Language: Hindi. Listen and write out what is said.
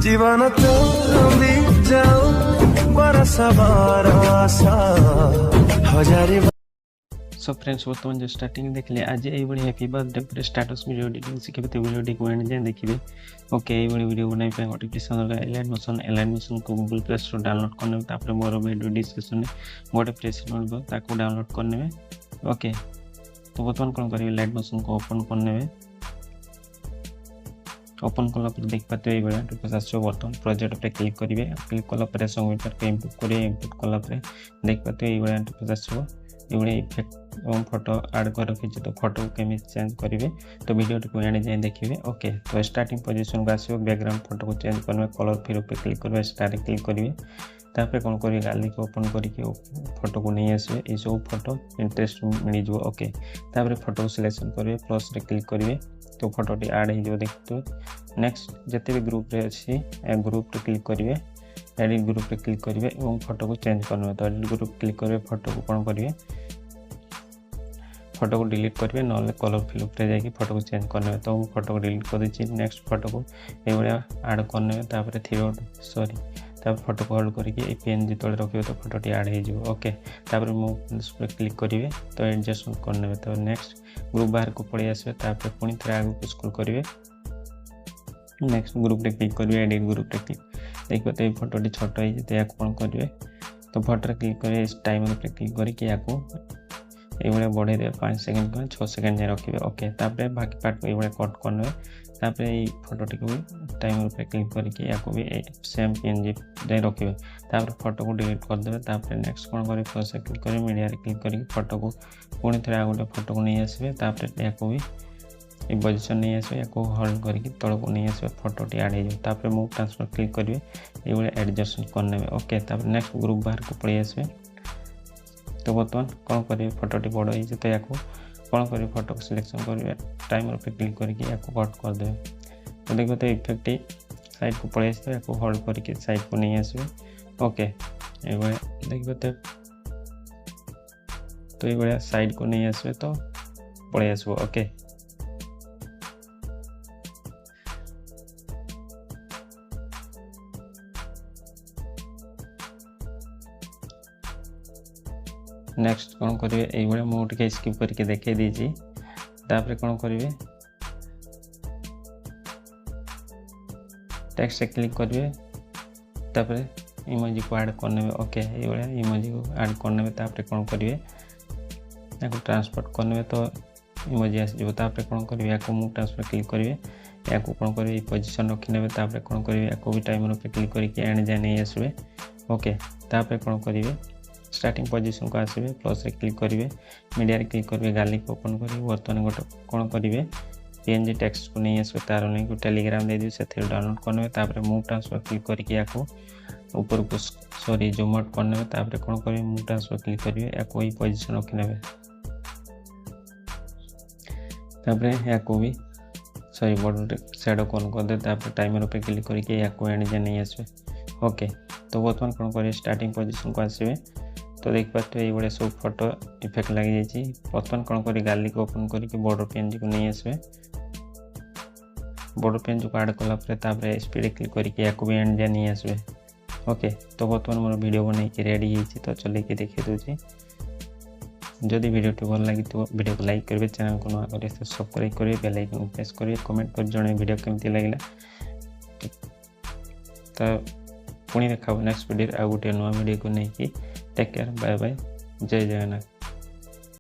जीवन तो भी जाओ बरसा बरसा हजारी। सो फ्रेंड्स बर्तमान जो स्टार्टिंग देखले आज ये हैप्पी बर्थडे पूरे स्टेटस वीडियो एडिटिंग शिखे तो वीडियो को एंड जाए देखिए। ओके ये वीडियो बनाई पे नोटिफिकेशन दरकार एलाइनमेशन को गूगल प्ले स्टोर डाउनलोड करने तापर मोर वीडियो डिस्क्रिप्शन में गोटे प्लेस मिलबो ताको डाउनलोड करने। ओके तो बर्तमान कौन करेंगे एलाइनमेशन को ओपन करने। ओपन कला पर देख पाते हैं ये इंटरफेस बर्तमान प्रोजेक्ट पे क्लिक करेंगे। क्लिक कला पर सबमिटर को इनपुट करेंगे। इनपुट कला पर देख पाते हैं ये इंटरफेस ये इफेक्ट और फोटो ऐड कर रखी तो फोटो को केमी चेंज करेंगे तो वीडियो को एंड जाए देखिए। ओके तो स्टार्टिंग पोजीशन को आसो बैकग्राउंड फोटो को चेंज करने कलर फिर पे क्लिक करेंगे स्टार्ट क्लिक करेंगे। तापर कौन करेंगे गाली को ओपन करके फोटो को नहीं आसवे ये सब फोटो इंटरेस्ट मिल जाए। ओके तापर फोटो को सिलेक्शन करेंगे प्लस रे क्लिक करेंगे तो फोटोटी ऐड हो देखते। नेक्स्ट जिते भी ग्रुप रे अच्छी ग्रुप रे क्लिक करेंगे एडिट ग्रुप रे क्लिक करेंगे और फोटो को चेंज करने तो एडिट ग्रुप क्लिक करेंगे फोटो को कौन करेंगे फोटो को डिलीट करेंगे ना कलर फिल्प रे जाकि फोटो को चेंज करने तो फोटो को डिलीट कर देछि। नेक्स्ट फोटो को ये ऐड करने तापर सॉरी तापर फोटो को होल्ड करके पीएनजी तले रखिए तो फोटोटी ऐड हो। ओके तापर मूव क्लिक करेंगे तो एडजस्टमेंट करने तो नेक्स्ट ग्रुप बाहर को पड़े आसवे तापर पुणी थे आगे को स्क्रॉल करेंगे। नेक्स्ट ग्रुप रे क्लिक करेंगे एडिट ग्रुप रे क्लिक देखिए तो ये फोटोटी छोट हो कौन करेंगे तो फोटो क्लिक करेंगे टाइमर पे क्लिक करके ये बढ़े दे 5 सेकंड 6 सेकंड जाए रखिए। ओके तापर बाकी पार्ट को ये कट करने तापर ये फोटोटी को टाइमर पे क्लिक करके या भी सेम पीएनजी जाए रखिए। तापर फोटो को डिलीट कर देवे तापर नेक्स्ट कौन करेंगे प्लस क्लिक करेंगे मीडिया क्लिक करके फोटो को पुणी थे आ गोटे फोटो को नहीं आसवे तापर या भी ये पोजिशन नहीं आसवे या होल्ड करके तल को नहीं आसवे फोटोटी ऐड हो। तापर मूव ट्रांसफर क्लिक करेंगे ये एडजस्टमेंट करने। ओके तापर नेक्स्ट ग्रुप बाहर को पड़े आसवे तो बर्तमान कौन करेंगे फोटोटी बड़ हो तो या कौन करेंगे फोटो को सिलेक्शन करेंगे टाइमर पे क्लिक करके या कट कर देवे तो देखो तो इफेक्ट साइड को पड़े आसवे या होल्ड करके साइड को नहीं आसवे। ओके ये देखिए तो ये साइड को नहीं आसवे तो पड़े आसो। ओके नेक्स्ट कौन करेंगे ये मुझे स्किप करके देखे दीजिए। तापर कौन करेंगे टेक्स्ट से क्लिक करेंगे तापर इमोजी को ऐड करने। ओके ये इमोजी को ऐड करने तापर कौन करेंगे ट्रांसपोर्ट करने तो इमोजी आसो। तापर कौन करेंगे या मुझ ट्रांसफर क्लिक करेंगे या कौन करेंगे पोजिशन रखिने तापर कौन करेंगे या भी टाइमर पे क्लिक करके एंड जाए नहीं आसवे। ओके तापर कौन करेंगे स्टार्टिंग पोजीशन को आसवे प्लस रे क्लिक करेंगे मीडिया रे क्लिक करेंगे गाली को ओपन करेंगे बर्तमान गोटे कौन करेंगे पीएनजी टेक्स्ट को नहीं आसवे तार लिंक को टेलीग्राम दे दी से डाउनलोड करने तापर मूव ट्रांसफर क्लिक करके या ऊपर को सॉरी जूम आउट करने तापर कौन करेंगे मूव ट्रांसफर क्लिक करेंगे या कोई पोजीशन रखने तापर या भी सॉरी बॉर्डर शैडो कौन कर दे तापर टाइमर पे क्लिक करके या एंड जाए नहीं आसवे। ओके तो बर्तमान कौन करेंगे स्टार्टिंग पोजीशन को आसवे तो देख पाते ये सब फोटो इफेक्ट लगी जाइए। बर्तमान कौन कर गाली को ओपन करके बॉर्डर पीएनजी को नहीं आसवे बॉर्डर पीएनजी को ऐड कलापर स्पीड क्लिक करके या भी एंड जाए नहीं आसवे। ओके तो बर्तमान मोर वीडियो बन रेडी हो तो चलिए देखे दूसरी जदि वीडियो भल लगी तो वीडियो को लाइक करेंगे चैनल को नुआ करेंगे सब्सक्राइब करेंगे बेल आइकन प्रेस करेंगे कमेंट कर जन वीडियो केमती लगे तो पुणी देखा नेक्स्ट वीडियो आ गोटे नुआ वीडियो को नहीं टेक केयर बाय बाय जय जगन्नाथ।